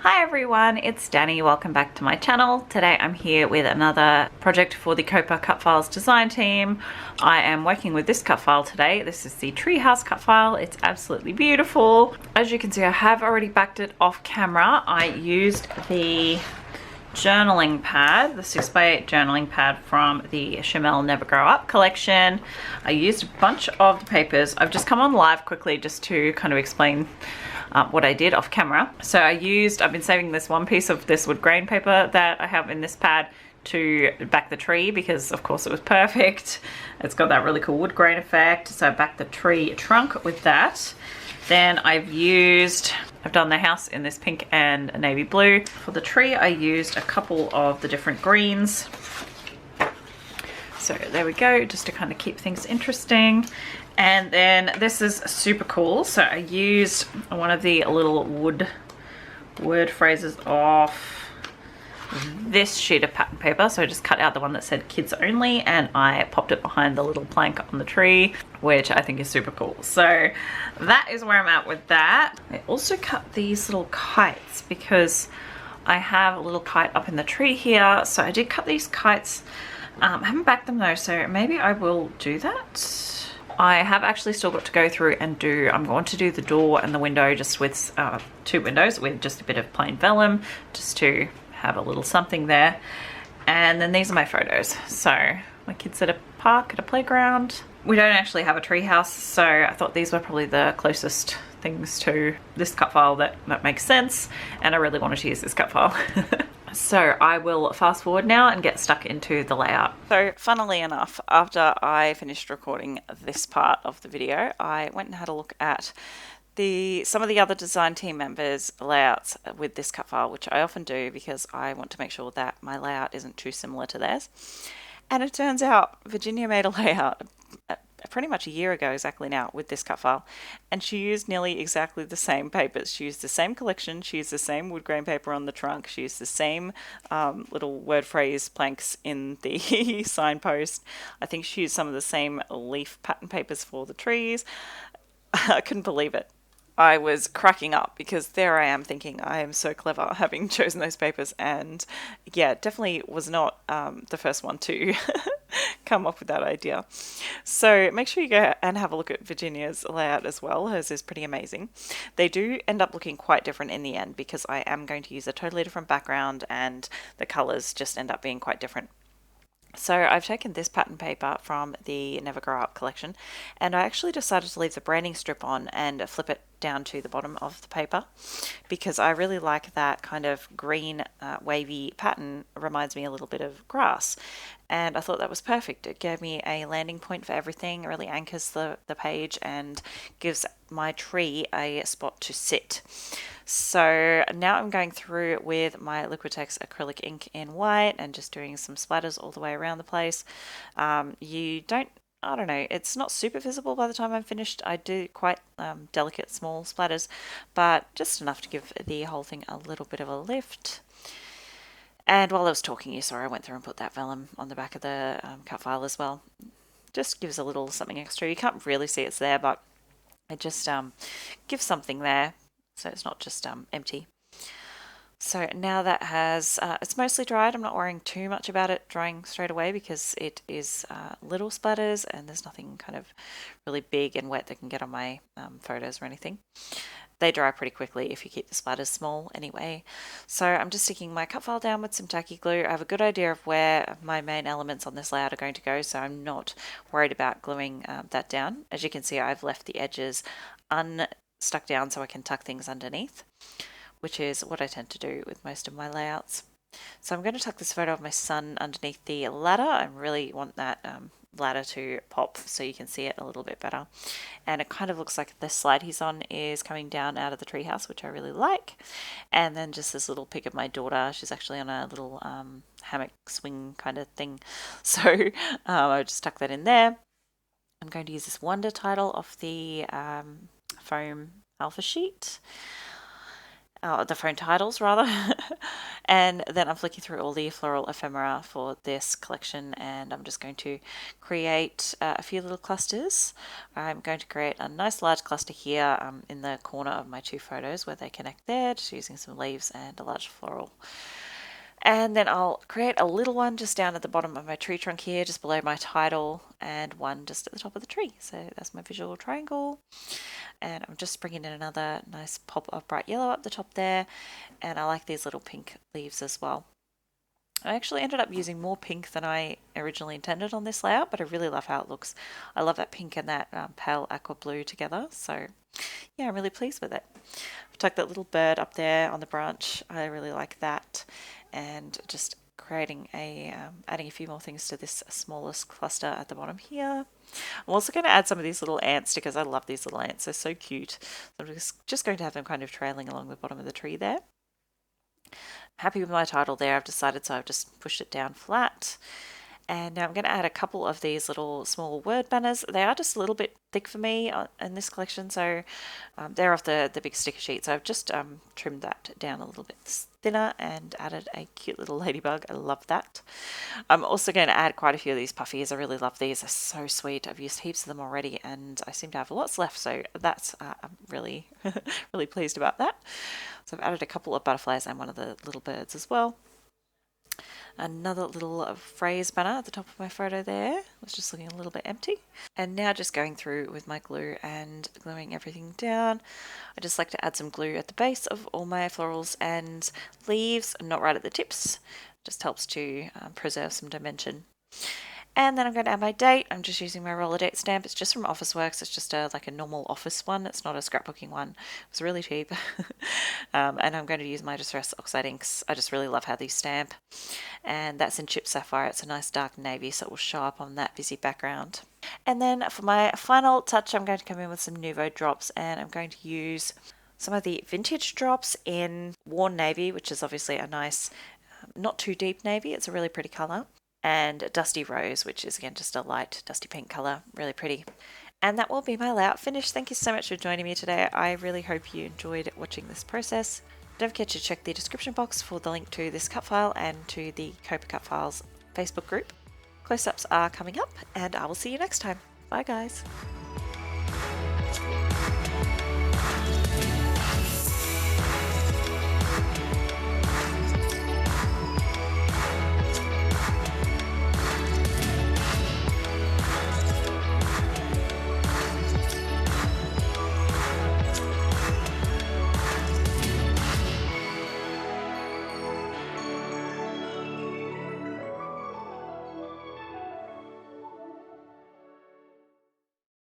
Hi everyone, it's Danny. Welcome back to my channel. Today I'm here with another project for the COAPA Cutfiles design team. I am working with this cut file today. This is the treehouse cut file. It's absolutely beautiful. As you can see, I have already backed it off camera. I used the journaling pad, the 6x8 journaling pad from the Chamel Never Grow Up collection. I used a bunch of the papers. I've just come on live quickly just to kind of explain what I did off camera. So I've been saving this one piece of this wood grain paper that I have in this pad to back the tree because of course it was perfect. It's got that really cool wood grain effect. So I backed the tree trunk with that. Then I've done the house in this pink and navy blue. For the tree, I used a couple of the different greens. So there we go, just to kind of keep things interesting. And then this is super cool. So I used one of the little word phrases off this sheet of pattern paper. So I just cut out the one that said kids only and I popped it behind the little plank on the tree, which I think is super cool. So that is where I'm at with that. I also cut these little kites because I have a little kite up in the tree here. So I did cut these kites. I haven't backed them though, so maybe I will do that. I have actually still got to go through and I'm going to do the door and the window just with two windows with just a bit of plain vellum just to have a little something there. And then these are my photos. So my kids at a park, at a playground. We don't actually have a tree house, so I thought these were probably the closest things to this cut file that makes sense. And I really wanted to use this cut file. So I will fast forward now and get stuck into the layout. So funnily enough, after I finished recording this part of the video, I went and had a look at some of the other design team members' layouts with this cut file, which I often do because I want to make sure that my layout isn't too similar to theirs. And it turns out Virginia made a layout pretty much a year ago exactly now with this cut file, and she used nearly exactly the same papers. She used the same collection, she used the same wood grain paper on the trunk, she used the same little word phrase planks in the signpost. I think she used some of the same leaf pattern papers for the trees. I couldn't believe it. I was cracking up because there I am thinking I am so clever having chosen those papers, and yeah, definitely was not the first one to come up with that idea. So make sure you go and have a look at Virginia's layout as well. Hers is pretty amazing. They do end up looking quite different in the end because I am going to use a totally different background and the colors just end up being quite different. So I've taken this pattern paper from the Never Grow Up collection and I actually decided to leave the branding strip on and flip it down to the bottom of the paper because I really like that kind of green wavy pattern. Reminds me a little bit of grass, and I thought that was perfect. It gave me a landing point for everything. It really anchors the page and gives my tree a spot to sit. So now I'm going through with my Liquitex acrylic ink in white and just doing some splatters all the way around the place. I don't know, it's not super visible by the time I'm finished. I do quite delicate small splatters, but just enough to give the whole thing a little bit of a lift. And while I was talking, you saw I went through and put that vellum on the back of the cut file as well. Just gives a little something extra. You can't really see it's there, but it just gives something there, so it's not just empty. So now that it's mostly dried. I'm not worrying too much about it drying straight away because it is little splatters and there's nothing kind of really big and wet that can get on my photos or anything. They dry pretty quickly if you keep the splatters small anyway. So I'm just sticking my cut file down with some tacky glue. I have a good idea of where my main elements on this layout are going to go, so I'm not worried about gluing that down. As you can see, I've left the edges unstuck down so I can tuck things underneath, which is what I tend to do with most of my layouts. So I'm going to tuck this photo of my son underneath the ladder. I really want that ladder to pop so you can see it a little bit better. And it kind of looks like the slide he's on is coming down out of the treehouse, which I really like. And then just this little pic of my daughter. She's actually on a little hammock swing kind of thing. So I just tuck that in there. I'm going to use this Wonder title off the foam alpha sheet. the phone titles rather. And then I'm flicking through all the floral ephemera for this collection, and I'm just going to create a few little clusters. I'm going to create a nice large cluster here in the corner of my 2 photos where they connect there, just using some leaves and a large floral. And then I'll create a little one just down at the bottom of my tree trunk here, just below my title, and one just at the top of the tree. So that's my visual triangle. And I'm just bringing in another nice pop of bright yellow up the top there. And I like these little pink leaves as well. I actually ended up using more pink than I originally intended on this layout, but I really love how it looks. I love that pink and that pale aqua blue together. So yeah, I'm really pleased with it. I've tucked that little bird up there on the branch. I really like that. And just creating adding a few more things to this smallest cluster at the bottom here. I'm also going to add some of these little ant stickers. I love these little ants. They're so cute. So I'm just going to have them kind of trailing along the bottom of the tree there. I'm happy with my title there. I've decided, so I've just pushed it down flat. And now I'm going to add a couple of these little small word banners. They are just a little bit thick for me in this collection, so they're off the big sticker sheet. So I've just trimmed that down a little bit thinner and added a cute little ladybug. I love that. I'm also going to add quite a few of these puffies. I really love these. They're so sweet. I've used heaps of them already, and I seem to have lots left, so that's I'm really, really pleased about that. So I've added a couple of butterflies and one of the little birds as well. Another little phrase banner at the top of my photo there. Was just looking a little bit empty. And now just going through with my glue and gluing everything down. I just like to add some glue at the base of all my florals and leaves, not right at the tips. Just helps to preserve some dimension. And then I'm going to add my date. I'm just using my roller date stamp. It's just from Officeworks. It's just like a normal office one. It's not a scrapbooking one. It was really cheap. And I'm going to use my Distress Oxide inks. I just really love how these stamp. And that's in Chip Sapphire. It's a nice dark navy, so it will show up on that busy background. And then for my final touch, I'm going to come in with some Nuvo drops, and I'm going to use some of the vintage drops in Worn Navy, which is obviously a nice, not too deep navy. It's a really pretty colour. And Dusty Rose, which is again just a light dusty pink colour, really pretty. And that will be my layout finished. Thank you so much for joining me today. I really hope you enjoyed watching this process. Don't forget to check the description box for the link to this cut file and to the COAPA Cutfiles Facebook group. Close-ups are coming up, and I will see you next time. Bye guys.